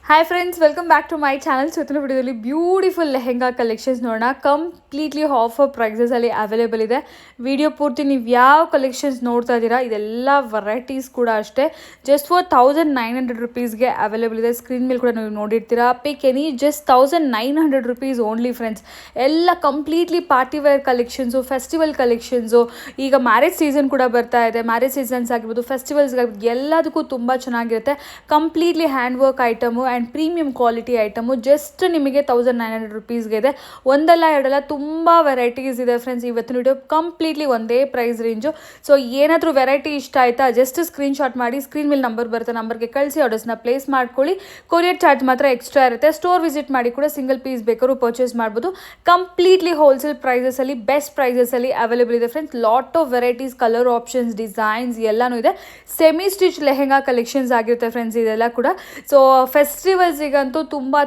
Hi friends, welcome back to my channel. ಇವತ್ತಿನ ವಿಡಿಯೋದಲ್ಲಿ beautiful lehenga collections ನೋಡೋಣ. ಕಂಪ್ಲೀಟ್ಲಿ ಆಫರ್ ಪ್ರೈಸಸಲ್ಲಿ ಅವೈಲೇಬಲ್ ಇದೆ. ವಿಡಿಯೋ ಪೂರ್ತಿ ನೀವು ಯಾವ ಕಲೆಕ್ಷನ್ಸ್ ನೋಡ್ತಾ ಇದ್ದೀರಾ ಇದೆಲ್ಲ ವೆರೈಟೀಸ್ ಕೂಡ ಅಷ್ಟೇ ಜಸ್ಟ್ ಫಾರ್ 1900 ರುಪೀಸ್ಗೆ ಅವೈಲೇಬಲ್ ಇದೆ. ಸ್ಕ್ರೀನ್ ಮೇಲೆ ಕೂಡ ನೀವು ನೋಡಿರ್ತೀರಾ. Pick any just 1900 rupees only friends. ಎಲ್ಲ completely party wear collections, festival collections. ಈಗ ಮ್ಯಾರೇಜ್ ಸೀಸನ್ ಕೂಡ ಬರ್ತಾ ಇದೆ. ಮ್ಯಾರೇಜ್ ಸೀಸನ್ಸ್ ಆಗಿರ್ಬೋದು, ಫೆಸ್ಟಿವಲ್ಸ್ ಆಗಿರ್ಬೋದು, ಎಲ್ಲದಕ್ಕೂ ತುಂಬ ಚೆನ್ನಾಗಿರುತ್ತೆ. Completely hand work item and premium quality item just ನಿಮಗೆ 1900 ರುಪೀಸ್ಗೆ ಇದೆ. ಒಂದಲ್ಲ ಎರಡಲ್ಲ ತುಂಬ ವೆರೈಟೀಸ್ ಇದೆ ಫ್ರೆಂಡ್ಸ್. ಇವತ್ತಿನ ವಿಡಿಯೋ ಕಂಪ್ಲೀಟ್ಲಿ ಒಂದೇ ಪ್ರೈಸ್ ರೇಂಜು. ಸೊ ಏನಾದರೂ ವೆರೈಟಿ ಇಷ್ಟ ಆಯಿತಾ ಜಸ್ಟ್ ಸ್ಕ್ರೀನ್ಶಾಟ್ ಮಾಡಿ, ಸ್ಕ್ರೀನ್ ಮೇಲೆ ನಂಬರ್ ಬರುತ್ತೆ, ನಂಬರ್ಗೆ ಕಳಿಸಿ ಆರ್ಡರ್ಸ್ನ ಪ್ಲೇಸ್ ಮಾಡ್ಕೊಳ್ಳಿ. ಕೊರಿಯರ್ ಚಾರ್ಜ್ ಮಾತ್ರ ಎಕ್ಸ್ಟ್ರಾ ಇರುತ್ತೆ. ಸ್ಟೋರ್ ವಿಸಿಟ್ ಮಾಡಿ ಕೂಡ ಸಿಂಗಲ್ ಪೀಸ್ ಬೇಕಾದ್ರೂ ಪರ್ಚೇಸ್ ಮಾಡ್ಬೋದು. ಕಂಪ್ಲೀಟ್ಲಿ ಹೋಲ್ಸೇಲ್ ಪ್ರೈಸಸಲ್ಲಿ, ಬೆಸ್ಟ್ ಪ್ರೈಸಸಲ್ಲಿ ಅವೈಲೇಬಲ್ ಇದೆ friends. Lot of varieties, colour options, designs ಎಲ್ಲನೂ ಇದೆ. ಸೆಮಿ ಸ್ಟಿಚ್ ಲೆಹೆಂಗಾ ಕಲೆಕ್ಷನ್ಸ್ ಆಗಿರುತ್ತೆ ಫ್ರೆಂಡ್ಸ್ ಇದೆಲ್ಲ ಕೂಡ. ಸೊ ಫೆಸ್ಟಿವಲ್ಸಿಗಂತೂ ತುಂಬಾ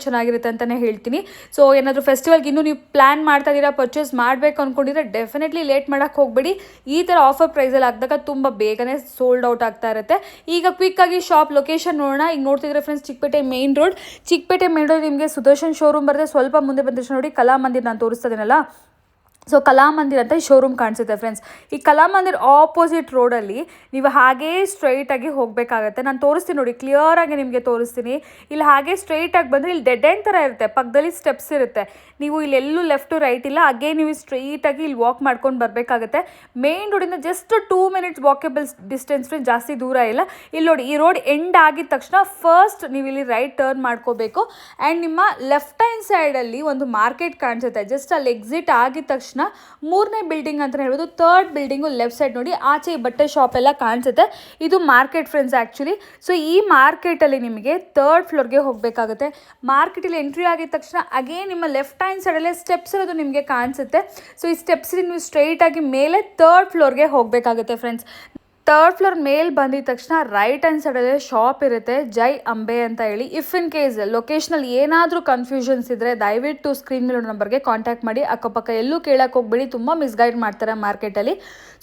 ಚೆನ್ನಾಗಿರುತ್ತೆ ಅಂತಲೇ ಹೇಳ್ತೀನಿ. ಸೊ ಏನಾದರೂ ಫೆಸ್ಟಿವಲ್ಗೆ ಇನ್ನೂ ನೀವು ಪ್ಲ್ಯಾನ್ ಮಾಡ್ತಾ ಇದ್ದೀರಾ, ಪರ್ಚೇಸ್ ಮಾಡಬೇಕು ಅಂದ್ಕೊಂಡಿದ್ರೆ ಡೆಫಿನೆಟ್ಲಿ ಲೇಟ್ ಮಾಡೋಕ್ಕೆ ಹೋಗಬೇಡಿ. ಈ ಥರ ಆಫರ್ ಪ್ರೈಸಲ್ಲಿ ಆಗಿದಾಗ ತುಂಬ ಬೇಗನೆ ಸೋಲ್ಡ್ ಔಟ್ ಆಗ್ತಾ ಇರುತ್ತೆ. ಈಗ ಕ್ವಿಕ್ಕಾಗಿ ಶಾಪ್ ಲೊಕೇಶನ್ ನೋಡೋಣ. ಈಗ ನೋಡ್ತಿದ್ರೆ ಫ್ರೆಂಡ್ಸ್, ಚಿಕ್ಕಪೇಟೆ ಮೇನ್ ರೋಡ್ ನಿಮಗೆ ಸುದರ್ಶನ್ ಶೋರೂಮ್ ಬರುತ್ತೆ. ಸ್ವಲ್ಪ ಮುಂದೆ ಬಂದ ತಕ್ಷಣ ನೋಡಿ ಕಲಾಮಂದಿರ್ ನಾನು ತೋರಿಸ್ತಾ ಇದ್ದೀನಲ್ಲ, ಸೊ ಕಲಾಮಂದಿರ್ ಅಂತ ಈ ಶೋರೂಮ್ ಕಾಣಿಸುತ್ತೆ ಫ್ರೆಂಡ್ಸ್. ಈ ಕಲಾಮಂದಿರ್ ಆಪೋಸಿಟ್ ರೋಡಲ್ಲಿ ನೀವು ಹಾಗೇ ಸ್ಟ್ರೈಟಾಗಿ ಹೋಗಬೇಕಾಗತ್ತೆ. ನಾನು ತೋರಿಸ್ತೀನಿ ನೋಡಿ, ಕ್ಲಿಯರಾಗಿ ನಿಮಗೆ ತೋರಿಸ್ತೀನಿ. ಇಲ್ಲಿ ಹಾಗೆ ಸ್ಟ್ರೈಟಾಗಿ ಬಂದರೆ ಇಲ್ಲಿ ಡೆಡ್ ಎಂಡ್ ಥರ ಇರುತ್ತೆ, ಪಕ್ಕದಲ್ಲಿ ಸ್ಟೆಪ್ಸ್ ಇರುತ್ತೆ. ನೀವು ಇಲ್ಲೆಲ್ಲೂ ಲೆಫ್ಟು ರೈಟ್ ಇಲ್ಲ, ಹಾಗೇ ನೀವು ಸ್ಟ್ರೈಟಾಗಿ ಇಲ್ಲಿ ವಾಕ್ ಮಾಡ್ಕೊಂಡು ಬರಬೇಕಾಗತ್ತೆ. ಮೇನ್ ರೋಡಿಂದ ಜಸ್ಟ್ 2 ಮಿನಿಟ್ಸ್ ವಾಕೇಬಲ್ ಡಿಸ್ಟೆನ್ಸ್, ಜಾಸ್ತಿ ದೂರ ಇಲ್ಲ. ಇಲ್ಲಿ ನೋಡಿ, ಈ ರೋಡ್ ಎಂಡ್ ಆಗಿದ ತಕ್ಷಣ ಫಸ್ಟ್ ನೀವು ಇಲ್ಲಿ ರೈಟ್ ಟರ್ನ್ ಮಾಡ್ಕೋಬೇಕು. ಆ್ಯಂಡ್ ನಿಮ್ಮ ಲೆಫ್ಟ್ ಹ್ಯಾಂಡ್ ಸೈಡಲ್ಲಿ ಒಂದು ಮಾರ್ಕೆಟ್ ಕಾಣಿಸುತ್ತೆ. ಜಸ್ಟ್ ಅಲ್ಲಿ ಎಕ್ಸಿಟ್ ಆಗಿದ ತಕ್ಷಣ 3ನೇ ಬಿಲ್ಡಿಂಗ್ ಅಂತ ಹೇಳ್ಬೋದು, 3rd ಬಿಲ್ಡಿಂಗು ಲೆಫ್ಟ್ ಸೈಡ್ ನೋಡಿ, ಆಚೆ ಬಟ್ಟೆ ಶಾಪ್ ಎಲ್ಲ ಕಾಣಿಸುತ್ತೆ. ಇದು ಮಾರ್ಕೆಟ್ ಫ್ರೆಂಡ್ಸ್ ಆ್ಯಕ್ಚುಲಿ. ಸೊ ಈ ಮಾರ್ಕೆಟಲ್ಲಿ ನಿಮಗೆ 3rd ಫ್ಲೋರ್ಗೆ ಹೋಗಬೇಕಾಗುತ್ತೆ. ಮಾರ್ಕೆಟಲ್ಲಿ ಎಂಟ್ರಿ ಆಗಿದ ತಕ್ಷಣ ಅಗೇನ್ ನಿಮ್ಮ ಲೆಫ್ಟ್ ಹ್ಯಾಂಡ್ ಸೈಡಲ್ಲೇ ಸ್ಟೆಪ್ಸ್ ಇರೋದು ನಿಮಗೆ ಕಾಣಿಸುತ್ತೆ. ಸೊ ಈ ಸ್ಟೆಪ್ಸಲ್ಲಿ ನೀವು ಸ್ಟ್ರೈಟಾಗಿ ಮೇಲೆ 3rd ಫ್ಲೋರ್ಗೆ ಹೋಗಬೇಕಾಗುತ್ತೆ ಫ್ರೆಂಡ್ಸ್. 3rd ಫ್ಲೋರ್ ಮೇಲೆ ಬಂದಿದ ತಕ್ಷಣ ರೈಟ್ ಹ್ಯಾಂಡ್ ಸೈಡಲ್ಲೇ ಶಾಪ್ ಇರುತ್ತೆ, ಜೈ ಅಂಬೆ ಅಂತ ಹೇಳಿ. ಇಫ್ ಇನ್ ಕೇಸ್ ಲೊಕೇಶನಲ್ಲಿ ಏನಾದರೂ ಕನ್ಫ್ಯೂಷನ್ಸ್ ಇದ್ದರೆ ದಯವಿಟ್ಟು ಸ್ಕ್ರೀನ್ ಮೇಲೆ ನಂಬರ್ಗೆ ಕಾಂಟ್ಯಾಕ್ಟ್ ಮಾಡಿ. ಅಕ್ಕಪಕ್ಕ ಎಲ್ಲೂ ಕೇಳಕ್ಕೆ ಹೋಗಬೇಡಿ, ತುಂಬ ಮಿಸ್ಗೈಡ್ ಮಾಡ್ತಾರೆ ಮಾರ್ಕೆಟಲ್ಲಿ.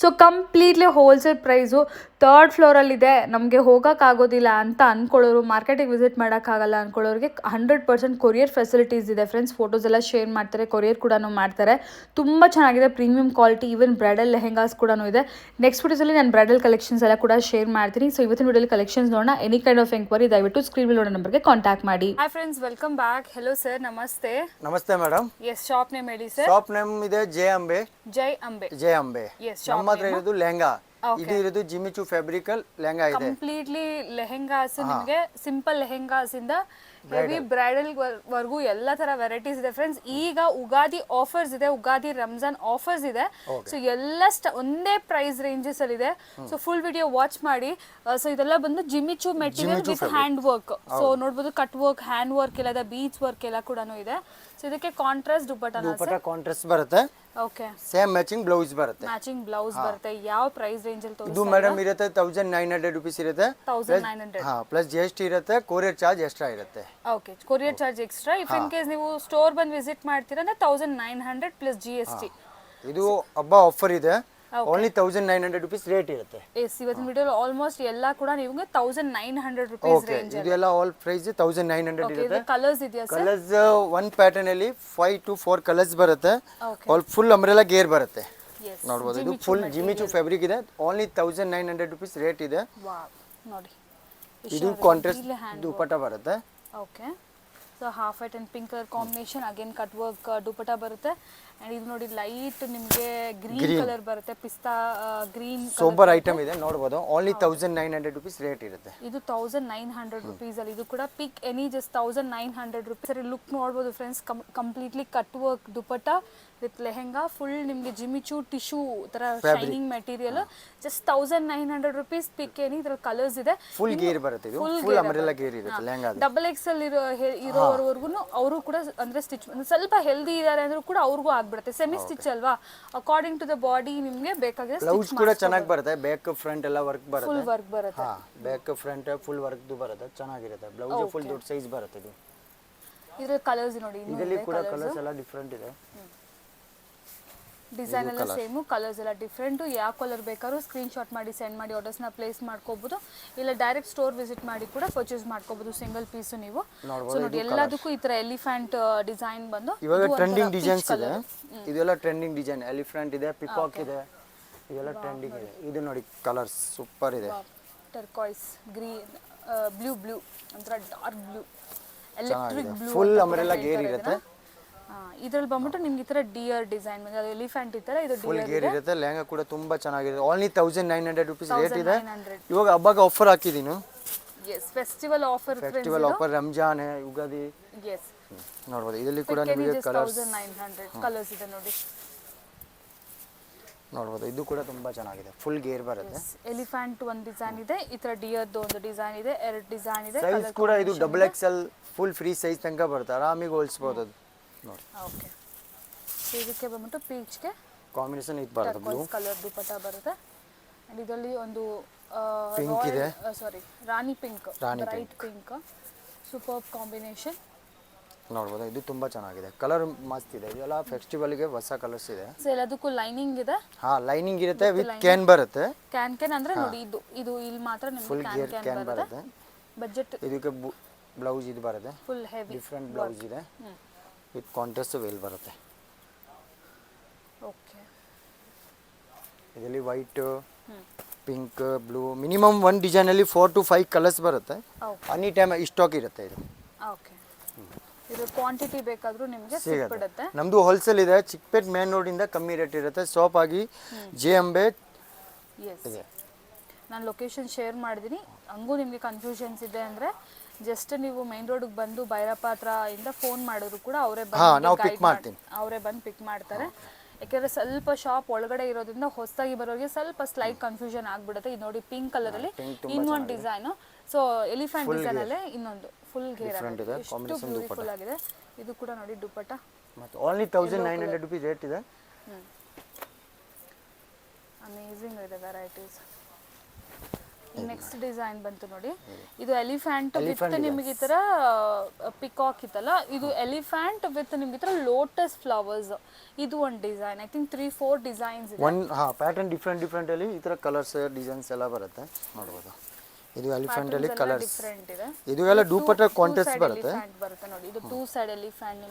So completely wholesale price. 3rd ಫ್ಲೋರಲ್ಲಿದೆ, ನಮಗೆ ಹೋಗೋಕ್ಕಾಗೋದಿಲ್ಲ ಅಂತ ಅಂದ್ಕೊಳ್ಳೋರು, ಮಾರ್ಕೆಟಿಗೆ ವಿಸಿಟ್ ಮಾಡೋಕ್ಕಾಗಲ್ಲ ಅಂದ್ಕೊಳ್ಳೋರಿಗೆ 100% ಕೊರಿಯರ್ ಫೆಸಿಲಿಟೀಸ್ ಇದೆ ಫ್ರೆಂಡ್ಸ್. ಫೋಟೋಸ್ ಎಲ್ಲ ಶೇರ್ ಮಾಡ್ತಾರೆ, ಕೊರಿಯರ್ ಕೂಡ ಮಾಡ್ತಾರೆ. ತುಂಬ ಚೆನ್ನಾಗಿದೆ, premium quality. Even bridal lehengas ಕೂಡ ಇದೆ. ನೆಕ್ಸ್ಟ್ ವಿಡಿಯೋಸಲ್ಲಿ ನಾನು ಬ್ರೈಡಲ್ ಕಲೆಕ್ಷನ್ಸ್ ಎಲ್ಲ ಕೂಡ ಶೇರ್ ಮಾಡ್ತೀನಿ. ಸೊ ಇವತ್ತಿನ ವಿಡಿಯೋಲಿ ಕಲೆಕ್ಷನ್ಸ್ ನೋಡೋಣ. ಎನಿ ಕೈಂಡ್ ಆಫ್ ಎಂಕ್ವೈರಿ ದಯವಿಟ್ಟು ಸ್ಕ್ರೀನ್ ಮೇಲೆ ನೋಡೋ ನಂಬರ್ಗೆ ಕಾಂಟ್ಯಾಕ್ಟ್ ಮಾಡಿ. Hi friends, welcome back. Hello sir, ನಮಸ್ತೆ. ನಮಸ್ತೆ ಮೇಡಮ್. ಎಸ್, ಶಾಪ್ ನೇಮ್ ಹೇಳಿ ಸರ್. ಶಾಪ್ ನೇಮ್ ಇದೆ ಜೈ ಅಂಬೆ. ಜೈ ಅಂಬೆ. ಜೈ ಅಂಬೆ. ನಮ್ಮ ಹತ್ರ ಇರೋದು ಲೆಹಂಗಾ. ಇದು ಇರೋದು ಜಿಮಿಚು ಫ್ಯಾಬ್ರಿಕಲ್ ಲೆಹಂಗಾ ಇದೆ. ಕಂಪ್ಲೀಟ್ಲಿ ಲೆಹೆಂಗಾಸ್, ನಿಮಗೆ ಸಿಂಪಲ್ ಲೆಹೆಂಗಾಸ್ ಇಂದ ಹೆವಿ ಬ್ರೈಡಲ್ ವರ್ಗೂ ಎಲ್ಲ ತರ ವೆರೈಟೀಸ್ ಇದೆ ಫ್ರೆಂಡ್ಸ್. ಈಗ ಉಗಾದಿ ಆಫರ್ಸ್ ಇದೆ, ಉಗಾದಿ ರಂಜಾನ್ ಆಫರ್ಸ್ ಇದೆ. ಸೊ ಎಲ್ಲ ಒಂದೇ ಪ್ರೈಸ್ ರೇಂಜಸ್ ಅಲ್ಲಿ ಇದೆ. ಸೊ ಫುಲ್ ವಿಡಿಯೋ ವಾಚ್ ಮಾಡಿ. ಸೊ ಇದೆಲ್ಲ ಬಂದು Jimmy Choo material with hand work. So ನೋಡಬಹುದು, ಕಟ್ ವರ್ಕ್, ಹ್ಯಾಂಡ್ ವರ್ಕ್ ಎಲ್ಲ ಇದೆ, ಬೀಚ್ ವರ್ಕ್ ಎಲ್ಲ ಕೂಡ ಇದೆ. ಸೊ ಇದಕ್ಕೆ ಕಾಂಟ್ರಾಸ್ಟ್ ದುಪಟ್ಟ ಕಾಂಟ್ರಾಸ್ಟ್ ಬರುತ್ತೆ. ಓಕೆ, ಸೇಮ್ ಮ್ಯಾಚಿಂಗ್ ಬ್ಲೌಸ್ ಬರುತ್ತೆ. ಮ್ಯಾಚಿಂಗ್ ಬ್ಲೌಸ್ ಬರುತ್ತೆ. ಯಾವ ಪ್ರೈಸ್ ರೇಂಜ್ ಅಲ್ಲಿ ತೋರಿಸ್ತಾ ಇದು ಮೇಡಮ್ ಇರುತ್ತೆ 1900 ರುಪೀಸ್ ಇರುತ್ತೆ. 1900 ಪ್ಲಸ್ GST ಇರುತ್ತೆ, ಕೊರಿಯರ್ ಚಾರ್ಜ್ ಎಕ್ಸ್ಟ್ರಾ ಇರುತ್ತೆ. Okay, courier charge extra. If in case ನೀವು ಸ್ಟೋರ್ ಬಂದು ವಿಸಿಟ್ ಮಾಡ್ತೀರಾ ಅಂದ್ರೆ 1900 ಪ್ಲಸ್ GST. ಇದು ಹಬ್ಬ ಆಫರ್ ಇದೆ. ಓನ್ಲಿ 1900 ರುಪೀಸ್ ರೇಟ್ ಇರುತ್ತೆ. ಎಸ್, ಇವತ್ತಿನ ವಿಡಿಯೋ ಆಲ್ಮೋಸ್ಟ್ ಎಲ್ಲ ಕೂಡ ನಿಮಗೆ 1900 ರುಪೀಸ್ ರೇಂಜ್. ಇದು ಎಲ್ಲ ಆಲ್ ಪ್ರೈಸ್ 1900 ಇರುತ್ತೆ. ಕಲರ್ಸ್ ಇದೆಯಾ ಸರ್? ಕಲರ್ಸ್ ಒನ್ ಪ್ಯಾಟರ್ನ್ ಅಲ್ಲಿ 5 to 4 ಕಲರ್ಸ್ ಬರುತ್ತೆ. ಆಲ್ ಫುಲ್ ಅಂಬ್ರೆಲಾ ಗೇರ್ ಬರುತ್ತೆ. ನೋಡಬಹುದು, ಇದು ಫುಲ್ ಜಿಮಿಚು ಫ್ಯಾಬ್ರಿಕ್ ಇದೆ. ಓನ್ಲಿ 1900 ರುಪೀಸ್ ರೇಟ್ ಇದೆ. ನೋಡಿ, ಇದು ಕಾಂಟ್ರಾಸ್ಟ್ ದುಪಟ್ಟ ಬರುತ್ತೆ. Okay, so half white and pink colour combination, again cut work dupatta ಬರುತ್ತೆ. ಅಂಡ್ ಇದು ನೋಡಿ, ಲೈಟ್ ನಿಮಗೆ ಗ್ರೀನ್ ಕಲರ್ ಬರುತ್ತೆ, ಪಿಸ್ತಾ ಗ್ರೀನ್ ಸೂಪರ್ ಐಟಮ್ ಇದೆ. ನೋಡಬಹುದು, ಓನ್ಲಿ 1900 ರುಪೀಸ್ ರೇಟ್ ಇರುತ್ತೆ. ಇದು 1900 ರುಪೀಸ್ ಅಲ್ಲಿ. ಇದು ಕೂಡ pick any just 1900 rupees. Look ನೋಡಬಹುದು friends, completely cut work dupatta with lehenga. Full ನಿಮಗೆ ಜಿಮಿಚು ಟಿಶ್ಯೂ ತರ shining material. Just 1900 rupees. Pick any. ಇದರ ಕಲರ್ಸ್ ಇದೆ. ಫುಲ್ ಗೇರ್ ಬರುತ್ತೆ. ಇದು ಫುಲ್ ಅಂಬ್ರೆಲಾ ಗೇರ್ ಇರುತ್ತೆ ಲೆಹಂಗಾ. ಡಬಲ್ ಎಕ್ಸೆಲ್ ಇರೋವರೆಗೂ ಅವರು ಕೂಡ ಅಂದ್ರೆ ಸ್ಟಿಚ್ ಸ್ವಲ್ಪ ಹೆಲ್ದಿ ಇದ್ದಾರೆ ಅಂದ್ರೂ ಕೂಡ ಅವ್ರಿಗೂ ಆಗ್ಬಿಡುತ್ತೆ. ಸೆಮಿ ಸ್ಟಿಚ್ ಅಲ್ವಾ, ಅಕಾರ್ಡಿಂಗ್ ಟು ದ ಬಾಡಿ ನಿಮಗೆ ಬೇಕಾಗಿದೆ. ಬ್ಲೌಸ್ ಕೂಡ ಚೆನ್ನಾಗಿ ಬರುತ್ತೆ. ಬ್ಯಾಕ್ ಫ್ರಂಟ್ ಎಲ್ಲ ವರ್ಕ್ ಬರುತ್ತೆ. ಫುಲ್ ವರ್ಕ್ ಬರುತ್ತೆ. ಬ್ಯಾಕ್ ಫ್ರಂಟ್ ಫುಲ್ ವರ್ಕ್ ಬರುತ್ತೆ, ಚೆನ್ನಾಗಿರುತ್ತೆ. ಬ್ಲೌಸ್ ಫುಲ್ ದೊಡ್ಡ ಸೈಜ್ ಬರುತ್ತೆ. ಇದು ಇದರ ಕಲರ್ಸ್ ನೋಡಿ, ಇದರಲ್ಲಿ ಕೂಡ ಕಲರ್ಸ್ ಎಲ್ಲ ಡಿಫರೆಂಟ್ ಇದೆ. ಡಿಸೈನ್ ಎಲ್ಲ ಸೇಮು, ಕಲರ್ಸ್ ಎಲ್ಲ ಡಿಫ್ರೆಂಟು. ಯಾವ ಕಲರ್ ಬೇಕಾದ್ರೂ ಸ್ಕ್ರೀನ್ಶಾಟ್ ಮಾಡಿ ಸೆಂಡ್ ಮಾಡಿ ಆರ್ಡರ್ಸ್ನ ಪ್ಲೇಸ್ ಮಾಡ್ಕೋಬೋದು, ಇಲ್ಲ ಡೈರೆಕ್ಟ್ ಸ್ಟೋರ್ ವಿಸಿಟ್ ಮಾಡಿ ಕೂಡ ಪರ್ಚೇಸ್ ಮಾಡ್ಕೋಬೋದು ಸಿಂಗಲ್ ಪೀಸು ನೀವು. ಸೊ ನೋಡಿ ಎಲ್ಲದಕ್ಕೂ ಈ ಥರ ಎಲಿಫೆಂಟ್ ಡಿಸೈನ್ ಬಂದು ಇವಾಗ ಟ್ರೆಂಡಿಂಗ್ ಡಿಸೈನ್ಸ್ ಇದೆ. ಇದೆಲ್ಲ ಟ್ರೆಂಡಿಂಗ್ ಡಿಸೈನ್, ಎಲಿಫೆಂಟ್ ಇದೆ, ಪಿಕಾಕ್ ಇದೆ, ಇದೆಲ್ಲ ಟ್ರೆಂಡಿಂಗ್ ಇದೆ. ಇದು ನೋಡಿ ಕಲರ್ಸ್ ಸೂಪರ್ ಇದೆ. ಟರ್ಕಾಯ್ಸ್, ಗ್ರೀನ್, ಬ್ಲೂ ಒಂಥರ dark blue, electric blue, full umbrella gear ಇರುತ್ತೆ. ಇದ್ರಲ್ಲಿ ಬಂದ್ಬಿಟ್ಟು ನಿಮ್ಗೆ ಈ ತರ ಡಿಯರ್ ಡಿಸೈನ್ ಬಂದಿದೆ, ಅದು ಎಲಿಫೆಂಟ್ ಈ ತರ, ಇದು ಫುಲ್ ಡಿಯರ್ ಗೇರ್ ಇರುತ್ತೆ. ಲೆಹಂಗಾ ಕೂಡ ತುಂಬಾ ಚೆನ್ನಾಗಿದೆ. ಓನ್ಲಿ 1900 rupees ರೇಟ್ ಇದೆ. ಇವಾಗ ಹಬ್ಬಕ್ಕೆ ಆಫರ್ ಹಾಕಿದೀನಿ. Yes, festival offer, festival offer, Ramzan, Yugadi. Yes, ನೋಡಬಹುದು. ಇದರಲ್ಲಿ ಕೂಡ ನಿಮಗೆ ಕಲರ್ಸ್ 1900 ಕಲರ್ಸ್ ಇದೆ ನೋಡಿ. ನೋಡಬಹುದು. ಇದು ಕೂಡ ತುಂಬಾ ಚೆನ್ನಾಗಿದೆ. ಫುಲ್ ಗೇರ್ ಬರುತ್ತೆ. ಎಲಿಫೆಂಟ್ ಒಂದು ಡಿಸೈನ್ ಇದೆ, ಈ ತರ ಡಿಯರ್ದು ಒಂದು ಡಿಸೈನ್ ಇದೆ, ಎರಡು ಡಿಸೈನ್ ಇದೆ. ಸೈಜ್ ಕೂಡ ಇದು XXL ಫುಲ್ ಫ್ರೀ ಸೈಜ್ ತನಕ ಬರುತ್ತೆ. ಆರಾಮಿಗೆ ಹೋಲಿಸಬಹುದು ಅದು ನೋಡಿ. ಓಕೆ, ಇದಕ್ಕೆ ಬಂದ್ಬಿಟ್ಟು ಪೀಚ್ಗೆ ಕಾಂಬಿನೇಷನ್ ಇದು ಬರುತ್ತೆ. ಬ್ಲೂ ಕಲರ್ ದುಪಟ್ಟ ಬರುತ್ತೆ. ಅಂಡ್ ಇದರಲ್ಲಿ ಒಂದು ಪಿಂಕ್ ಇದೆ, sari rani pink, bright pink, super combination. ನೋಡಬಹುದು. ಇದು ತುಂಬಾ ಚೆನ್ನಾಗಿದೆ. ಕಲರ್ ಮಸ್ತ್ ಇದೆ. ಇದೆಲ್ಲ ಫೆಸ್ಟಿವಲ್ಗೆ ಹೊಸ ಕಲರ್ಸ್ ಇದೆ. ಸೊ ಎಲ್ಲದಕ್ಕೂ ಲೈನಿಂಗ್ ಇದೆ. ಹಾ, ಲೈನಿಂಗ್ ಇರುತ್ತೆ ವಿತ್ ಕ್ಯಾನ್ ಬರುತ್ತೆ. ಕ್ಯಾನ್ ಅಂದ್ರೆ ನೋಡಿ, ಇದು ಇಲ್ಲಿ ಮಾತ್ರ ನಿಮಗೆ ಕ್ಯಾನ್ ಬರುತ್ತೆ. ಬಜೆಟ್ ಇದಕ್ಕೆ ಬ್ಲೌಸ್ ಇದು ಬರುತ್ತೆ, ಫುಲ್ ಹೆವಿ ಡಿಫರೆಂಟ್ ಬ್ಲೌಸ್ ಇದೆ ವಿತ್ ಕಾಂಟ್ರಾಸ್ಟ್ ವೇಲ್ ಬರುತ್ತೆ. ಓಕೆ, ಇದರಲ್ಲಿ ವೈಟ್, ಪಿಂಕ್, ಬ್ಲೂ, ಮಿನಿಮಮ್ ಒಂದು ಡಿಸೈನ್ ಅಲ್ಲಿ 4 to 5 ಕಲರ್ಸ್ ಬರುತ್ತೆ. ಎನಿ ಟೈಮ್ ಸ್ಟಾಕ್ ಇರುತ್ತೆ ಇದು. ಓಕೆ, ಇದು ಕ್ವಾಂಟಿಟಿ ಬೇಕಾದ್ರೂ ನಿಮಗೆ ಸಿಗುತ್ತೆ. ನಮ್ದು ಹೋಲ್ಸೇಲ್ ಇದೆ. ಚಿಕ್ಕಪೇಟ್ ಮೇನ್ ರೋಡ್ ಇಂದ ಕಮ್ಮಿ ರೇಟ್ ಇರುತ್ತೆ. ಶಾಪ್ ಆಗಿ ಜೆ ಅಂಬೆ ಇದೆ. ನಾನು ಲೊಕೇಶನ್ ಶೇರ್ ಮಾಡಿದ್ದೀನಿ. ಹಂಗೂ ನಿಮಗೆ ಕನ್ಫ್ಯೂಷನ್ಸ್ ಇದೆ ಅಂದರೆ ಜಸ್ಟ್ ನೀವು ಮೈನ್ ರೋಡ್ಗೆ ಬಂದು ಭೈರಪ್ಪ ಹತ್ರ ಇಂದ ಫೋನ್ ಮಾಡಿದ್ರು ಕೂಡ ಅವರೇ ಬಂದು ಪಿಕ್ ಮಾಡ್ತಾರೆ. ಯಾಕೆಂದರೆ ಸ್ವಲ್ಪ ಶಾಪ್ ಒಳಗಡೆ ಇರೋದ್ರಿಂದ ಹೊಸದಾಗಿ ಬರೋರಿಗೆ ಸ್ವಲ್ಪ ಸ್ಲೈಟ್ ಕನ್ಫ್ಯೂಷನ್ ಆಗಿಬಿಡುತ್ತೆ. ಇದು ನೋಡಿ ಪಿಂಕ್ ಕಲರಲ್ಲಿ ಇನ್ನೊಂದು ಡಿಸೈನು. ಸೊ ಎಲಿಫೆಂಟ್ ಡಿಸೈನ್ ಅಲ್ಲೇ ಇನ್ನೊಂದು ಫುಲ್ ಗೇರ್ ಆಗಿದೆ, ಎಷ್ಟು ಬ್ಯೂಟಿಫುಲ್ ಆಗಿದೆ. ಇದು ಕೂಡ ನೋಡಿ ದುಪಟ್ಟ ಮತ್ತೆ ಓನ್ಲಿ 1900 rupees ರೇಟ್ ಇದೆ. ಅಮೇಜಿಂಗ್ ಇದೆ ವೆರೈಟೀಸ್. ನೆಕ್ಸ್ಟ್ ಡಿಸೈನ್ ಬಂತು ನೋಡಿ, ಇದು ಎಲಿಫೆಂಟ್ ವಿತ್ ನಿಮಗೆ ಈ ತರ ಪಿಕಾಕ್ ಇತ್ತಲ್ಲ, ಇದು ಎಲಿಫೆಂಟ್ ವಿತ್ ನಿಮಗೆ ಈ ತರ ಲೋಟಸ್ ಫ್ಲವರ್ಸ್. ಇದು ಒಂದು ಡಿಸೈನ್, ಐ ಥಿಂಕ್ 3-4 ಡಿಸೈನ್ಸ್ ಇದೆ. ಪ್ಯಾಟರ್ನ್ ಡಿಫರೆಂಟ್ ಅಲ್ಲಿ ಈ ತರ ಕಲರ್ಸ್ ಡಿಸೈನ್ಸ್ ಎಲ್ಲ ಬರುತ್ತೆ. ನೋಡಬಹುದು. ಇದು ಎಲಿಫೆಂಟ್ ಅಲ್ಲಿ ಕಲರ್ಸ್ ಡಿಫರೆಂಟ್ ಇದೆ. ಇದು ಎಲ್ಲ ದುಪಟ್ಟ ಕಾಂಟ್ರಾಸ್ಟ್ ಬರುತ್ತೆ. ಬರುತ್ತೆ ನೋಡಿ, ಇದು 2 ಸೈಡ್ ಎಲಿಫೆಂಟ್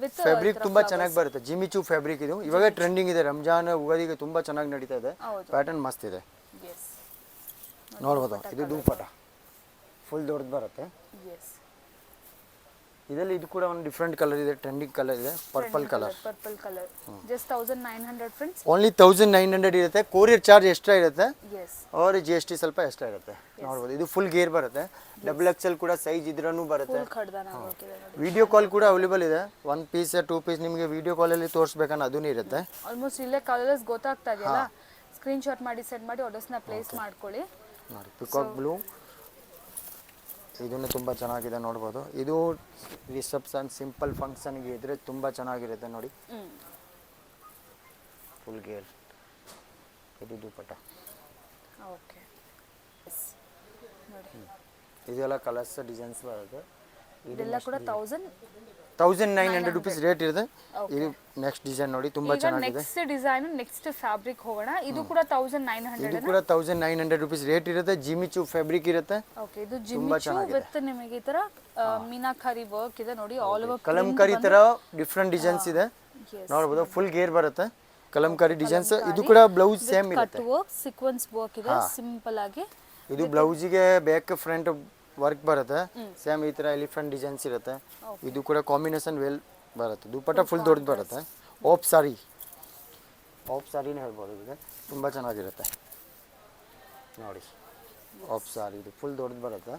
ವಿತ್ ಫ್ಯಾಬ್ರಿಕ್ ತುಂಬಾ ಚೆನ್ನಾಗಿ ಬರುತ್ತೆ. ಜಿಮಿಚು ಫ್ಯಾಬ್ರಿಕ್ ಇದು ಇವಾಗ ಟ್ರೆಂಡಿಂಗ್ ಇದೆ. ರಂಜಾನ್ ಉಗಾದಿಗೆ ತುಂಬಾ ಚೆನ್ನಾಗಿ ನಡೀತಾ ಇದೆ. ಪ್ಯಾಟರ್ನ್ ಮಸ್ತ್ ಇದೆ. ನೋಡ್ಬೋದು. ಇದು ದುಪಟ್ಟ ಫುಲ್ ದೊಡ್ಡದು ಬರುತ್ತೆ. ಇದರಲ್ಲಿ ಇದು ಕೂಡ ಒಂದು ಡಿಫರೆಂಟ್ ಕಲರ್ ಇದೆ, ಟ್ರೆಂಡಿಂಗ್ ಕಲರ್ ಇದೆ, purple colour. Just 1900 friends. Only 1900 ಇರುತ್ತೆ. ಕೊರಿಯರ್ ಚಾರ್ಜ್ ಎಕ್ಸ್ಟ್ರಾ ಇರುತ್ತೆ, और GST ಸ್ವಲ್ಪ ಎಕ್ಸ್ಟ್ರಾ ಇರುತ್ತೆ. ನೋಡ್ಬೋದು. ಇದು ಫುಲ್ ಗೇರ್ ಬರುತ್ತೆ. XXL ಕೂಡ ಸೈಜ್ ಇದ್ರೂ ಬರುತ್ತೆ. ವಿಡಿಯೋ ಕಾಲ್ ಕೂಡ ಅವೈಲೇಬಲ್ ಇದೆ. 1 ಪೀಸ್ 2 ಪೀಸ್ ನಿಮಗೆ ವಿಡಿಯೋ ಕಾಲ್ ಅಲ್ಲಿ ತೋರಿಸಬೇಕನ್ನ ಅದೂ ಇರುತ್ತೆ. ಆಲ್ಮೋಸ್ಟ್ ಇಲ್ಲೇ ಕಲರ್ಸ್ ಗೊತ್ತಾಗ್ತಾ ಇದೆಯಲ್ಲ, ಸ್ಕ್ರೀನ್ ಶಾಟ್ ಮಾಡಿ ಸೆಂಡ್ ಮಾಡಿ ಆರ್ಡರ್ಸ್ನ ಪ್ಲೇಸ್ ಮಾಡ್ಕೊಳ್ಳಿ. ನೋಡಿ, ಪಿಕಾಕ್ ಬ್ಲೂ ಇದನ್ನು ತುಂಬ ಚೆನ್ನಾಗಿದೆ. ನೋಡ್ಬೋದು. ಇದು ರಿಸೆಪ್ಷನ್ ಸಿಂಪಲ್ ಫಂಕ್ಷನ್ಗೆ ಇದ್ರೆ ತುಂಬ ಚೆನ್ನಾಗಿರುತ್ತೆ. ನೋಡಿ, ಫುಲ್ ಗೇರ್. ಇದು ದುಪಟ್ಟ. ಓಕೆ, ನೋಡಿ ಇದೆಲ್ಲ ಕಲರ್ಸ್ ಡಿಸೈನ್ಸ್ ಬರುತ್ತೆ. ಇದೆಲ್ಲ ಕೂಡ 1900 rupees ರೇಟ್ ಇದೆ. ಇದು ನೆಕ್ಸ್ಟ್ ಡಿಸೈನ್ ನೋಡಿ, ತುಂಬಾ ಚೆನ್ನಾಗಿದೆ. ನೆಕ್ಸ್ಟ್ ಡಿಸೈನ್, ನೆಕ್ಸ್ಟ್ ಫ್ಯಾಬ್ರಿಕ್ ಹೋಗೋಣ. ಇದು ಕೂಡ 1900. ಇದು ಕೂಡ 1900 rupees ರೇಟ್ ಇರುತ್ತೆ. ಜಿಮಿಚು ಫ್ಯಾಬ್ರಿಕ್ ಇರುತ್ತೆ. ಓಕೆ, ಇದು ಜಿಮಿಚು ವಿತ್ ನಿಮಗೆ ಈ ತರ ಮೀನಾಕಾರಿ ವರ್ಕ್ ಇದೆ ನೋಡಿ, ಆಲ್ ಓವರ್ ಕಲಂಕಾರಿ ತರ ಡಿಫರೆಂಟ್ ಡಿಸೈನ್ಸ್ ಇದೆ. ನೋಡಬಹುದು. ಫುಲ್ ಗೇರ್ ಬರುತ್ತೆ. ಕಲಂಕಾರಿ ಡಿಸೈನ್ಸ್. ಇದು ಕೂಡ ಬ್ಲೌಸ್ ಸೇಮ್ ಇರುತ್ತೆ. ಕಟ್ ವರ್ಕ್, ಸೀಕ್ವೆನ್ಸ್ ವರ್ಕ್ ಇದೆ ಸಿಂಪಲ್ ಆಗಿ. ಇದು ಬ್ಲೌಸಿಗೆ ಬ್ಯಾಕ್ ಫ್ರಂಟ್ ವರ್ಕ್ ಬರುತ್ತೆ. ಸೇಮ್ ಈ ತರ ಎಲಿಫೆಂಟ್ ಡಿಸೈನ್ಸ್ ಇರುತ್ತೆ. ಇದು ಕೂಡ ಕಾಂಬಿನೇಷನ್ ವೆಲ್ ಬರುತ್ತೆ. ದುಪಟ್ಟ ಫುಲ್ ದೊಡ್ಡದು ಬರುತ್ತೆ. ಓಪ್ ಸಾರಿನೇ ಹೇಳ್ಬೋದು. ಇದು ತುಂಬ ಚೆನ್ನಾಗಿರುತ್ತೆ. ನೋಡಿ, ಓಪ್ ಸಾರಿ ಇದು ಫುಲ್ ದೊಡ್ಡದು ಬರುತ್ತೆ.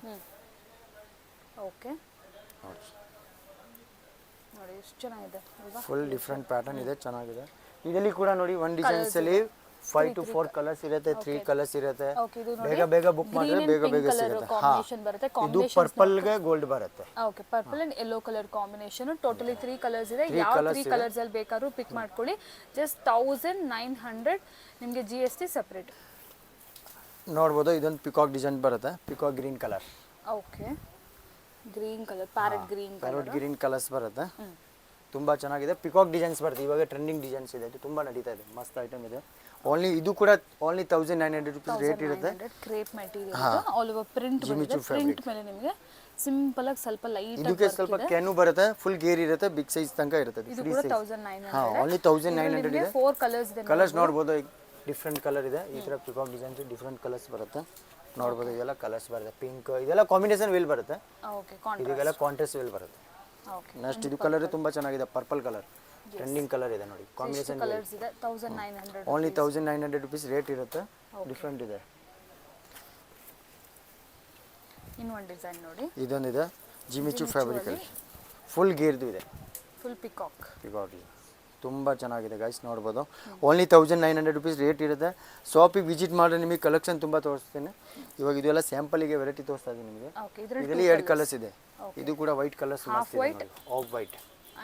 ಓಕೆ, ನೋಡಿ ಎಷ್ಟು ಚೆನ್ನಾಗಿದೆ ಅಲ್ವಾ. ಫುಲ್ ಡಿಫ್ರೆಂಟ್ ಪ್ಯಾಟರ್ನ್ ಇದೆ, ಚೆನ್ನಾಗಿದೆ. ಇದರಲ್ಲಿ ಕೂಡ ನೋಡಿ, ಒಂದು ಡಿಸೈನ್ಸ್ ಅಲ್ಲಿ 5 to 4 ಕಲರ್ಸ್ ಇರುತ್ತೆ, 3 ಕಲರ್ಸ್ ಇರುತ್ತೆ. ಬೇಗ ಬುಕ್ ಮಾಡಿದ್ರೆ ಬೇಗ ಸಿಗುತ್ತೆ. ಇದು ಪರ್ಪಲ್ ಗೆ ಗೋಲ್ಡ್ ಬರುತ್ತೆ. Okay, purple and yellow colour combination. Totally 3 colours ಇದೆ. ಯಾವ 3 ಕಲರ್ಸ್ ಅಲ್ಲಿ ಬೇಕಾದ್ರೂ ಪಿಕ್ ಮಾಡ್ಕೊಳ್ಳಿ. ಜಸ್ಟ್ 1900 ನಿಮಗೆ GST ಸೆಪರೇಟ್. ನೋಡ್ಬೋದು. ಇದೊಂದು ಪಿಕಾಕ್ ಡಿಸೈನ್ ಬರುತ್ತೆ. Peacock green colour. Okay, green colour, parrot green colours ಬರುತ್ತೆ. ತುಂಬ ಚೆನ್ನಾಗಿದೆ. ಪಿಕಾಕ್ ಡಿಸೈನ್ಸ್ ಬರುತ್ತೆ, ಇವಾಗ ಟ್ರೆಂಡಿಂಗ್ ಡಿಸೈನ್ಸ್ ಇದೆ, ಇದು ತುಂಬ ನಡೀತಾ ಇದೆ, ಮಸ್ತ್ ಐಟಮ್ ಇದೆ. ಓನ್ಲಿ ಇದು ಕೂಡ ಓನ್ಲಿ 1900 ರುಪೀಸ್ ರೇಟ್ ಇರುತ್ತೆ. Crepe material all over print ಬಂದಿದೆ. ಪ್ರಿಂಟ್ ಮೇಲೆ ನಿಮಗೆ ಸಿಂಪಲ್ ಆಗಿ ಸ್ವಲ್ಪ ಲೈಟ್ ಇದಕ್ಕೆ ಸ್ವಲ್ಪ ಕ್ಯಾನು ಬರುತ್ತೆ, ಫುಲ್ ಗೇರ್ ಇರುತ್ತೆ, ಬಿಗ್ ಸೈಜ್ ತನಕ ಇರುತ್ತೆ. ಇದು ಕೂಡ 1900. ಹಾಂ, ಓನ್ಲಿ 1900 ಇದೆ. 4 ಕಲರ್ಸ್ ಇದೆ. ಕಲರ್ಸ್ ನೋಡ್ಬೋದು, ಡಿಫ್ರೆಂಟ್ ಕಲರ್ ಇದೆ. ಈ ಥರ ಪಿಕಾಕ್ ಡಿಸೈನ್ಸ್ ಡಿಫ್ರೆಂಟ್ ಕಲರ್ಸ್ ಬರುತ್ತೆ, ನೋಡ್ಬೋದು. ಇದೆಲ್ಲ ಕಲರ್ಸ್ ಬರುತ್ತೆ, ಪಿಂಕ್, ಇದೆಲ್ಲ ಕಾಂಬಿನೇಷನ್ ವೇಲ್ ಬರುತ್ತೆ. ಓಕೆ, ಇದಕ್ಕೆಲ್ಲ ಕಾಂಟ್ರಾಸ್ಟ್ ವೇಲ್ ಬರುತ್ತೆ. ಓಕೆ, ನೆಕ್ಸ್ಟ್ ಇದು ಕಲರ್ ತುಂಬ ಚೆನ್ನಾಗಿದೆ, ಪರ್ಪಲ್ ಕಲರ್, ಟ್ರೆಂಡಿಂಗ್ ಕಲರ್ ಇದೆ ನೋಡಿ. ಕಾಂಬಿನೇಷನ್ ಕಲರ್ಸ್ ಇದೆ. 1900 ಓನ್ಲಿ 1900 ರುಪೀಸ್ ರೇಟ್ ಇರುತ್ತೆ. ಡಿಫ್ರೆಂಟ್ ಇದೆ. ಇನ್ನೊಂದು ಡಿಸೈನ್ ನೋಡಿ, ಇದೊಂದಿದೆ ಜಿಮಿಚು ಫ್ಯಾಬ್ರಿಕ್ ಅಲ್ಲಿ ಫುಲ್ ಗೇರ್ದು ಇದೆ, ಫುಲ್ ಪಿಕಾಕ್ ತುಂಬ ಚೆನ್ನಾಗಿದೆ ಗೈಸ್, ನೋಡ್ಬೋದು. ಓನ್ಲಿ 1900 ರುಪೀಸ್ ರೇಟ್ ಇರುತ್ತೆ. ಶಾಪಿಗೆ ವಿಸಿಟ್ ಮಾಡಿದ್ರೆ ನಿಮಗೆ ಕಲೆಕ್ಷನ್ ತುಂಬ ತೋರಿಸ್ತೀನಿ. ಇವಾಗ ಇದೆಲ್ಲ ಸ್ಯಾಂಪಲಿಗೆ ವೆರೈಟಿ ತೋರಿಸ್ತಾ ಇದ್ದೀನಿ ನಿಮಗೆ. ಇದರಲ್ಲಿ 2 ಕಲರ್ಸ್ ಇದೆ. ಇದು ಕೂಡ white colours, of white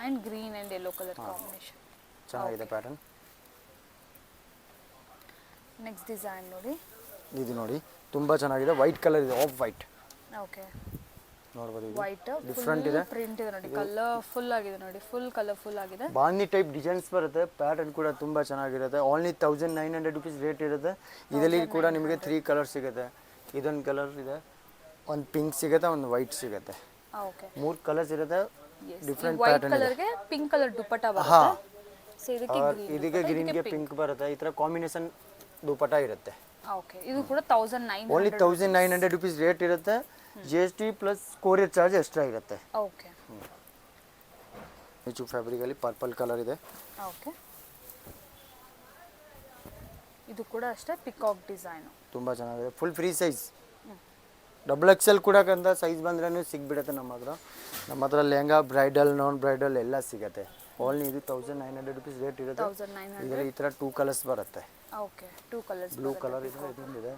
and green and yellow colour combination ಚೆನ್ನಾಗಿದೆ ಪ್ಯಾಟರ್ನ್. ನೆಕ್ಸ್ಟ್ ಡಿಸೈನ್ ನೋಡಿ, ಇದು ನೋಡಿ ತುಂಬ ಚೆನ್ನಾಗಿದೆ, ವೈಟ್ ಕಲರ್ ಇದೆ, ಆಫ್ ವೈಟ್. ಓಕೆ, ನೋಡ್ಬೋದು, ವೈಟ್ ಡಿಫ್ರೆಂಟ್ ಇದೆ, ಪ್ರಿಂಟ್ ಇದೆ ನೋಡಿ, ಕಲರ್ಫುಲ್ ಆಗಿದೆ ನೋಡಿ, ಫುಲ್ ಕಲರ್ಫುಲ್ ಆಗಿದೆ. ಬಾಂದಿ ಟೈಪ್ ಡಿಸೈನ್ಸ್ ಬರುತ್ತೆ, ಪ್ಯಾಟರ್ನ್ ಕೂಡ ತುಂಬ ಚೆನ್ನಾಗಿರುತ್ತೆ. ಓನ್ಲಿ 1900 ರುಪೀಸ್ ರೇಟ್ ಇರುತ್ತೆ. ಇದರಲ್ಲಿ ಕೂಡ ನಿಮಗೆ 3 ಕಲರ್ ಸಿಗುತ್ತೆ. ಇದೊಂದು ಕಲರ್ ಇದೆ, ಒಂದು ಪಿಂಕ್ ಸಿಗುತ್ತೆ, ಒಂದು ವೈಟ್ ಸಿಗುತ್ತೆ. ಓಕೆ, 3 ಕಲರ್ಸ್ ಇರುತ್ತೆ. ಡಿಫ್ರೆಂಟ್ ವೈಟ್ ಪ್ಯಾಟರ್ನ್ ಇದೆ. ಕಲರ್ಗೆ ಪಿಂಕ್ ಕಲರ್ ದುಪಟ್ಟಾ ಬರುತ್ತೆ. ಸೊ ಇದಕ್ಕೆ ಗ್ರೀನ್ಗೆ ಪಿಂಕ್ ಬರುತ್ತೆ. ಈ ಥರ ಕಾಂಬಿನೇಷನ್ ದುಪಟ್ಟಾ ಇರುತ್ತೆ. ಓಕೆ, ಇದು ಕೂಡ 1900. ಓನ್ಲಿ 1900 ರುಪೀಸ್ ರೇಟ್ ಇರುತ್ತೆ. GST plus courier charge extra ಇರುತ್ತೆ. ಓಕೆ, ಮಿಚು ಫ್ಯಾಬ್ರಿಕ್ ಅಲ್ಲಿ ಪರ್ಪಲ್ ಕಲರ್ ಇದೆ. ಓಕೆ, ಇದು ಕೂಡ ಅಷ್ಟೇ ಪಿಕಾಕ್ ಡಿಸೈನ್, ತುಂಬ ಚೆನ್ನಾಗಿದೆ, ಫುಲ್ ಫ್ರೀ ಸೈಜ್. XXL ಕೂಡ ಕಂತ ಸೈಜ್ ಬಂದ್ರೂ ಸಿಗ್ಬಿಡುತ್ತೆ ನಮ್ಮ ಹತ್ರ. ನಮ್ಮ ಹತ್ರ ಲೆಹಂಗಾ, ಬ್ರೈಡಲ್, ನಾನ್ ಬ್ರೈಡಲ್ ಎಲ್ಲ ಸಿಗುತ್ತೆ. ಓನ್ಲಿ ಇದು 1900 ರುಪೀಸ್ ರೇಟ್ ಇರುತ್ತೆ. 1900. ಇದರಲ್ಲಿ ಈ ಥರ 2 ಕಲರ್ಸ್ ಬರುತ್ತೆ. ಓಕೆ, 2 ಕಲರ್ಸ್, ಬ್ಲೂ ಕಲರ್ ಇದೆ, ಇದೊಂದಿದೆ,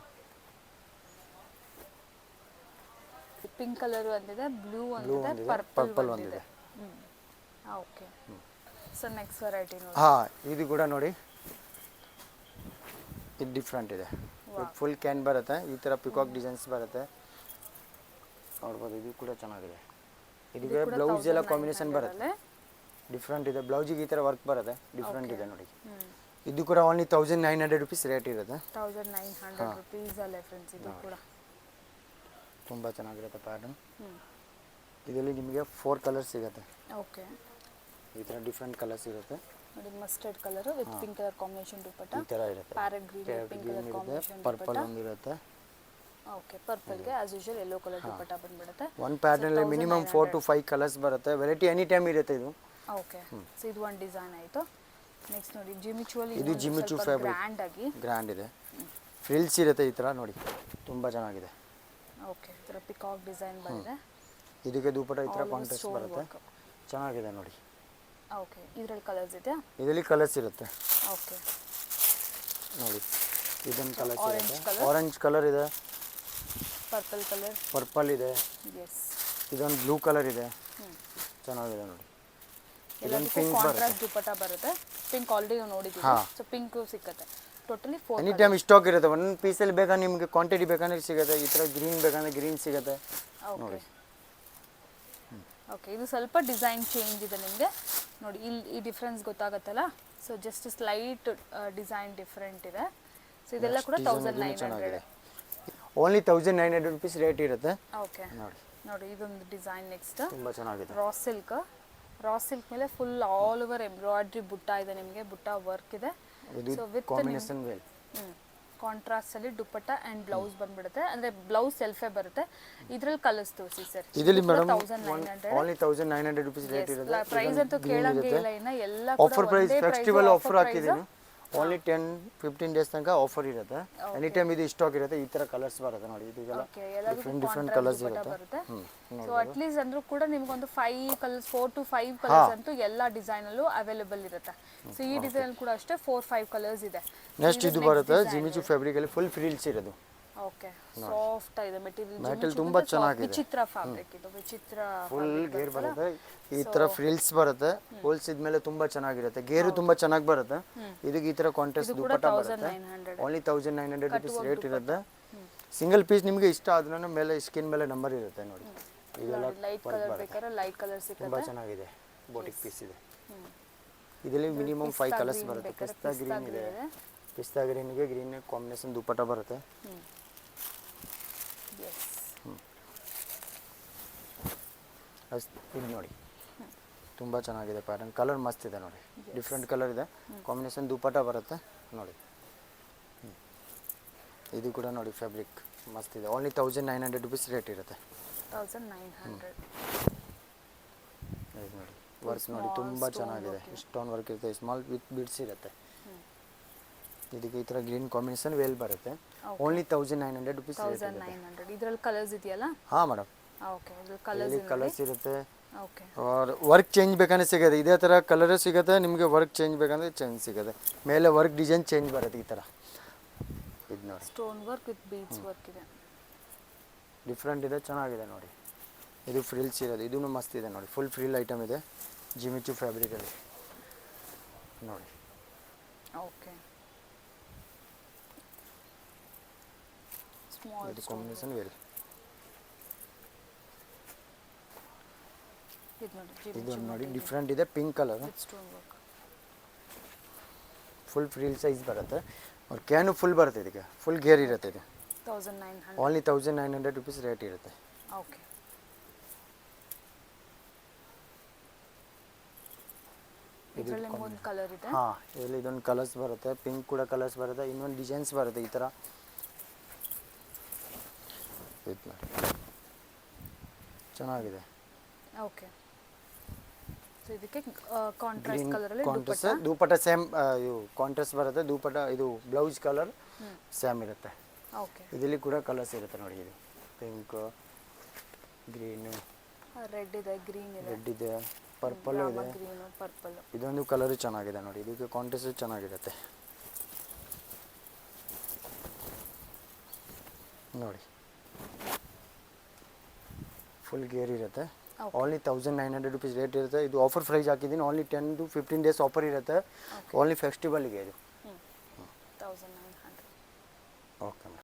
ಪಿಂಕ್ ಕಲರ್ ಒಂದಿದೆ, ಬ್ಲೂ ಒಂದಿದೆ, ಪರ್ಪಲ್ ಒಂದಿದೆ. ಓಕೆ, ಸೊ ನೆಕ್ಸ್ಟ್ ವೆರೈಟಿ ನೋಡಿ. ಹಾಂ, ಇದು ಕೂಡ ನೋಡಿ, ಇದು ಡಿಫ್ರೆಂಟ್ ಇದೆ. ಫುಲ್ ಕ್ಯಾನ್ ಬರುತ್ತೆ, ಈ ಥರ ಪಿಕಾಕ್ ಡಿಸೈನ್ಸ್ ಬರುತ್ತೆ, ನೋಡ್ಬೋದು. ಇದು ಕೂಡ ಚೆನ್ನಾಗಿದೆ. ಇದಕ್ಕೆ ಬ್ಲೌಸ್ ಎಲ್ಲ ಕಾಂಬಿನೇಷನ್ ಬರುತ್ತೆ, ಡಿಫ್ರೆಂಟ್ ಇದೆ. ಬ್ಲೌಸಿಗೆ ಈ ಥರ ವರ್ಕ್ ಬರುತ್ತೆ, ಡಿಫ್ರೆಂಟ್ ಇದೆ ನೋಡಿ. ಇದು ಕೂಡ ಓನ್ಲಿ 1900 ರುಪೀಸ್ ರೇಟ್ ಇರುತ್ತೆ. 1900 ರುಪೀಸ್ ಅಲ್ಲೇ ಫ್ರೆಂಡ್ಸ್. ಇದು ಕೂಡ ತುಂಬ ಚೆನ್ನಾಗಿರುತ್ತೆ ಪ್ಯಾಟರ್ನ್. ಇದರಲ್ಲಿ ನಿಮಗೆ 4 ಕಲರ್ಸ್ ಸಿಗುತ್ತೆ. ಓಕೆ, ಈ ಥರ ಡಿಫ್ರೆಂಟ್ ಕಲರ್ಸ್ ಇರುತ್ತೆ ನೋಡಿ. Mustard colour with pink colour combination dupatta, ಈ ಥರ ಇರುತ್ತೆ. Parrot green pink colour combination purple ಒಂದಿರುತ್ತೆ. ಓಕೆ, ಪರ್ಪಲ್ ಗೆ as usual yellow colour dupatta ಬಂದ್ಬಿಡುತ್ತೆ. ಒಂದು ಪ್ಯಾಟರ್ನ್ ಅಲ್ಲಿ ಮಿನಿಮಮ್ 4 to 5 ಕಲರ್ಸ್ ಬರುತ್ತೆ. ವೆರೈಟಿ ಎನಿ ಟೈಮ್ ಇರುತ್ತೆ ಇದು. ಓಕೆ, ಸೊ ಇದು ಒಂದು ಡಿಸೈನ್ ಆಯಿತು. ನೆಕ್ಸ್ಟ್ ನೋಡಿ, ಜಿಮಿಚುವಲ್ಲಿ ಇದು ಜಿಮಿಚು ಫ್ಯಾಬ್ರಿಕ್, ಗ್ರ್ಯಾಂಡ್ ಆಗಿ ಗ್ರ್ಯಾಂಡ್ ಇದೆ, ಫ್ರಿಲ್ಸ್ ಇರುತ್ತೆ ಈ ಥರ ನೋಡಿ, ತುಂಬ ಚೆನ್ನಾಗಿದೆ. ಓಕೆ, ಈ ಥರ ಪಿಕಾಕ್ ಡಿಸೈನ್ ಬಂದಿದೆ. ಇದಕ್ಕೆ ದುಪಟ್ಟಾ ಈ ಥರ ಕಾಂಟ್ರಾಸ್ಟ್ ಬರುತ್ತೆ, ಚೆನ್ನಾಗಿದೆ ನೋಡಿ. ಓಕೆ, ಇದರಲ್ಲಿ ಕಲರ್ಸ್ ಇದೆ. ಇದರಲ್ಲಿ ಕಲರ್ಸ್ ಇರುತ್ತೆ. ಓಕೆ, ನೋಡಿ, ಇದೊಂದು ಕಲರ್ಸ್ ಆರೆಂಜ್ ಇದೆ, ಕಲರ್, ಆರೆಂಜ್ ಕಲರ್ ಇದೆ, ಪರ್ಪಲ್ ಕಲರ್, ಪರ್ಪಲ್ ಇದೆ, ಎಸ್, ಇದೊಂದು ಬ್ಲೂ ಕಲರ್ ಇದೆ, ಚೆನ್ನಾಗಿದೆ ನೋಡಿ. ಇದೊಂದು ಪಿಂಕ್ ಕಾಂಟ್ರಾಸ್ಟ್ ದುಪಟ್ಟಾ ಬರುತ್ತೆ. ಪಿಂಕ್ ಆಲ್ರೆಡಿ ನಾವು ನೋಡಿದ್ದೀವಿ, ಸೊ ಪಿಂಕ್ ಸಿಕ್ಕತ್ತೆ. ಟೋಟಲಿ 4 ಎನಿ ಟೈಮ್ ಸ್ಟಾಕ್ ಇರುತ್ತೆ. ಒಂದು ಪೀಸಲ್ಲಿ ಬೇಕಾದ್ರೆ ನಿಮಗೆ ಕ್ವಾಂಟಿಟಿ ಬೇಕಂದ್ರೆ ಸಿಗುತ್ತೆ. ಈ ಥರ ಗ್ರೀನ್ ಬೇಕಂದ್ರೆ ಗ್ರೀನ್ ಸಿಗುತ್ತೆ ನೋಡಿ. ಓಕೆ, ಇದು ಸ್ವಲ್ಪ ಡಿಸೈನ್ ಚೇಂಜ್ ಇದೆ ನಿಮಗೆ ನೋಡಿ, ಇಲ್ಲಿ ಈ ಡಿಫ್ರೆನ್ಸ್ ಗೊತ್ತಾಗತ್ತಲ್ಲ. So just slight design different ಇದೆ. ಸೊ ಇದೆಲ್ಲ ಕೂಡ 1900. ಓನ್ಲಿ 1900 ರುಪೀಸ್ ರೇಟ್ ಇರುತ್ತೆ. ಓಕೆ, ನೋಡಿ ಇದೊಂದು ಡಿಸೈನ್. ನೆಕ್ಸ್ಟ್ ತುಂಬ ಚೆನ್ನಾಗಿದೆ, ರಾ ಸಿಲ್ಕ್ ಮೇಲೆ ಫುಲ್ ಆಲ್ ಓವರ್ ಎಂಬ್ರಾಯ್ಡ್ರಿ ಬುಟ್ಟ ಇದೆ ನಿಮಗೆ, ಬುಟ್ಟ ವರ್ಕ್ ಇದೆ. So with combination veil contrast ಅಲ್ಲಿ ದುಪಟ್ಟಾ ಅಂಡ್ ಬ್ಲೌಸ್ ಬಂದ್ಬಿಡುತ್ತೆ. ಅಂದ್ರೆ ಬ್ಲೌಸ್ ಸೆಲ್ಫೇ ಬರುತ್ತೆ. ಇದ್ರಲ್ಲಿ ಕಲರ್ಸ್ ತೋರಿಸಿ ಸರ್. ಇದರಲ್ಲಿ ಮೇಡಮ್ 1900, ಓನ್ಲಿ 1900 ರುಪೀಸ್ ರೇಟ್ ಇರುತ್ತೆ. ಪ್ರೈಸ್ ಅಂತೂ ಕೇಳಂಗೆ ಇಲ್ಲ. ಇನ್ನ ಎಲ್ಲ ಆಫರ್ ಪ್ರೈಸ್, ಫೆಸ್ಟಿವಲ್ ಆಫರ್ ಹಾಕಿದ್ದೀನಿ. ಓನ್ಲಿ 10-15 ಡೇಸ್ ತನಕ ಆಫರ್ ಇರುತ್ತೆ. ಎನಿ ಟೈಮ್ ಇದು ಸ್ಟಾಕ್ ಇರುತ್ತೆ. ಈ ತರ ಕಲರ್ಸ್ ಬರುತ್ತೆ ನೋಡಿ, ಇದೆಲ್ಲ ಡಿಫ್ರೆಂಟ್ ಕಲರ್ಸ್ ಇರುತ್ತೆ. ಸೊ ಅಟ್ ಲೀಸ್ಟ್ ಅಂದ್ರೂ ಕೂಡ ನಿಮ್ಗೊಂದು 5 ಕಲರ್ಸ್, 4 to 5 ಕಲರ್ಸ್ ಅಂತೂ ಎಲ್ಲ ಡಿಸೈನ್ ಅಲ್ಲೂ ಅವೈಲೇಬಲ್ ಇರುತ್ತೆ. ಸೊ ಈ ಡಿಸೈನ್ ಅಲ್ಲಿ ಕೂಡ ಅಷ್ಟೇ 4-5 ಕಲರ್ಸ್ ಇದೆ. ನೆಕ್ಸ್ಟ್ ಇದು ಬರುತ್ತೆ ಜಿಮಿಚು ಫ್ಯಾಬ್ರಿಕ್ ಅಲ್ಲಿ ಫುಲ್ ಫ್ರಿಲ್ಸ್ ಇರೋದು. ಓಕೆ, ಸಾಫ್ಟ್ ಇದೆ ಮೆಟೀರಿಯಲ್ ತುಂಬಾ ಚೆನ್ನಾಗಿದೆ. ವಿಚಿತ್ರ ಫ್ಯಾಬ್ರಿಕ್ ಇದು, ವಿಚಿತ್ರ ಫುಲ್ ಗೇರ್ ಬರುತ್ತೆ. ಈ ತರ ಫ್ರಿಲ್ಸ್ ಬರುತ್ತೆ, ಹೋಲ್ಸಿದ ಮೇಲೆ ತುಂಬಾ ಚೆನ್ನಾಗಿರುತ್ತೆ. ಗೇರು ತುಂಬಾ ಚೆನ್ನಾಗಿ ಬರುತ್ತೆ. ಇದಕ್ಕೆ ಈ ತರ ಕಾಂಟ್ರಾಸ್ಟ್ ದುಪಟ್ಟಾ ಬರುತ್ತೆ. ಓನ್ಲಿ 1900 ರುಪೀಸ್ ರೇಟ್ ಇರುತ್ತೆ. ಸಿಂಗಲ್ ಪೀಸ್ ನಿಮಗೆ ಇಷ್ಟ ಆದ್ರೂ ಮೇಲೆ ಸ್ಕಿನ್ ಮೇಲೆ ನಂಬರ್ ಇರುತ್ತೆ ನೋಡಿ. ಇದೆಲ್ಲ ಲೈಟ್ ಕಲರ್ ಬೇಕಾದ್ರೆ ಲೈಟ್ ಕಲರ್ ಸಿಗುತ್ತೆ. ತುಂಬಾ ಚೆನ್ನಾಗಿದೆ, ಬೋಟಿಕ್ ಪೀಸ್ ಇದೆ. ಇದರಲ್ಲಿ ಮಿನಿಮಮ್ 5 ಕಲರ್ಸ್ ಬರುತ್ತೆ. ಪಿಸ್ತಾ ಗ್ರೀನ್ ಇದೆ, ಪಿಸ್ತಾ ಗ್ರೀನ್ಗೆ ಗ್ರೀನ್ ಕಾಂಬಿನೇಷನ್ ದುಪಟ್ಟ ಬರುತ್ತೆ. ಇದು ನೋಡಿ ತುಂಬ ಚೆನ್ನಾಗಿದೆ ಪ್ಯಾಟರ್ನ್, ಕಲರ್ ಮಸ್ತ್ ಇದೆ ನೋಡಿ, ಡಿಫ್ರೆಂಟ್ ಕಲರ್ ಇದೆ, ಕಾಂಬಿನೇಷನ್ ದುಪಟ್ಟ ಬರುತ್ತೆ ನೋಡಿ. ಇದು ಕೂಡ ನೋಡಿ ಫ್ಯಾಬ್ರಿಕ್ ಮಸ್ತ್ ಇದೆ, ಓನ್ಲಿ 1900 ರುಪೀಸ್ ರೇಟ್ ಇರುತ್ತೆ. 1900. ಇದು ನೋಡಿ ವರ್ಕ್ ನೋಡಿ ತುಂಬ ಚೆನ್ನಾಗಿದೆ, ಸ್ಟೋನ್ ವರ್ಕ್ ಇರುತ್ತೆ, ಸ್ಮಾಲ್ ವಿತ್ ಬಿಡ್ಸ್ ಇರುತ್ತೆ. ಇದಕ್ಕೆ ಈ ಥರ ಗ್ರೀನ್ ಕಾಂಬಿನೇಷನ್ ವೇಲ್ ಬರುತ್ತೆ, ಓನ್ಲಿ 1900 ರುಪೀಸ್ ರೇಟ್ ಇದೆ. 1900. ಇದರಲ್ಲಿ ಕಲರ್ಸ್ ಇದೆಯಲ್ಲ? ಹಾಂ ಮೇಡಮ್, ಓಕೆ. ಇದು ಕಲರ್ಸ್ ಕಲರ್ಸ್ ಇರುತ್ತೆ. ಓಕೆ. ವರ್ಕ್ ಚೇಂಜ್ ಬೇಕಂದ್ರೆ ಸಿಗುತ್ತೆ, ಇದೇ ಥರ ಕಲರ್ ಸಿಗುತ್ತೆ ನಿಮಗೆ. ವರ್ಕ್ ಚೇಂಜ್ ಬೇಕಂದ್ರೆ ಚೇಂಜ್ ಸಿಗುತ್ತೆ, ಮೇಲೆ ವರ್ಕ್ ಡಿಸೈನ್ ಚೇಂಜ್ ಬರುತ್ತೆ ಈ ಥರ. ಇದು ನೋಡಿ stone work with beads work ಇದೆ, ಡಿಫ್ರೆಂಟ್ ಇದೆ, ಚೆನ್ನಾಗಿದೆ ನೋಡಿ. ಇದು ಫ್ರಿಲ್ಸ್ ಇರೋದು, ಇದೂ ಮಸ್ತ್ ಇದೆ ನೋಡಿ, ಫುಲ್ ಫ್ರಿಲ್ ಐಟಮ್ ಇದೆ ಜಿಮಿಚು ಫ್ಯಾಬ್ರಿಕಲ್ಲಿ ನೋಡಿ. ಓಕೆ. ಸ್ಮಾಲ್ ಇದು ಕಾಂಬಿನೇಷನ್ ವೇಲ್. ಇದು ನೋಡಿ ಡಿಫ್ರೆಂಟ್ ಇದೆ, pink colour, stone work, full frill size ಬರುತ್ತೆ. ಅವ್ರ ಕ್ಯಾನು ಫುಲ್ ಬರುತ್ತೆ, ಇದಕ್ಕೆ ಫುಲ್ ಗೇರ್ ಇರುತ್ತೆ. ಇದು 1900. ಓನ್ಲಿ 1900 ರುಪೀಸ್ ರೇಟ್ ಇರುತ್ತೆ. ಓಕೆ. ಇದರಲ್ಲಿ ಒಂದು ಕಲರ್ ಇದೆ. ಹಾಂ, ಇದರಲ್ಲಿ ಇದೊಂದು ಕಲರ್ಸ್ ಬರುತ್ತೆ, ಪಿಂಕ್ ಕೂಡ ಕಲರ್ಸ್ ಬರುತ್ತೆ, ಇನ್ನೊಂದು ಡಿಸೈನ್ಸ್ ಬರುತ್ತೆ ಈ ಥರ. ಇದು ನೋಡಿ ಚೆನ್ನಾಗಿದೆ. ಓಕೆ. ಸೊ ಇದಕ್ಕೆ ಕಾಂಟ್ರಾಸ್ಟ್ ಕಲರ್ ಅಲ್ಲಿ ಕಾಂಟ್ರಾಸ್ಟ್ ದುಪಟ್ಟ ಸೇಮ್, ಇದು ಕಾಂಟ್ರಾಸ್ಟ್ ಬರುತ್ತೆ ದುಪಟ್ಟ. ಇದು ಬ್ಲೌಸ್ ಕಲರ್ ಸೇಮ್ ಇರುತ್ತೆ. ಓಕೆ. ಇದರಲ್ಲಿ ಕೂಡ ಕಲರ್ಸ್ ಇರುತ್ತೆ ನೋಡಿ, ಇದು ಪಿಂಕ್, ಗ್ರೀನು, ರೆಡ್ ಇದೆ, ಗ್ರೀನ್ ಇದೆ, ರೆಡ್ ಇದೆ, ಪರ್ಪಲ್ ಇದೆ, ಗ್ರೀನು, ಪರ್ಪಲ್. ಇದೊಂದು ಕಲರ್ ಚೆನ್ನಾಗಿದೆ ನೋಡಿ, ಇದಕ್ಕೆ ಕಾಂಟ್ರಾಸ್ಟ್ ಚೆನ್ನಾಗಿರುತ್ತೆ ನೋಡಿ. ಫುಲ್ ಗೇರ್ ಇರುತ್ತೆ, ಓನ್ಲಿ 1900 ರುಪೀಸ್ ರೇಟ್ ಇರುತ್ತೆ. ಇದು ಆಫರ್ ಪ್ರೈಸ್ ಹಾಕಿದ್ದೀನಿ, ಓನ್ಲಿ 10 to 15 ಡೇಸ್ ಆಫರ್ ಇರುತ್ತೆ, ಓನ್ಲಿ ಫೆಸ್ಟಿವಲ್ಗೆ ಇದು. 1900. Okay ma'am.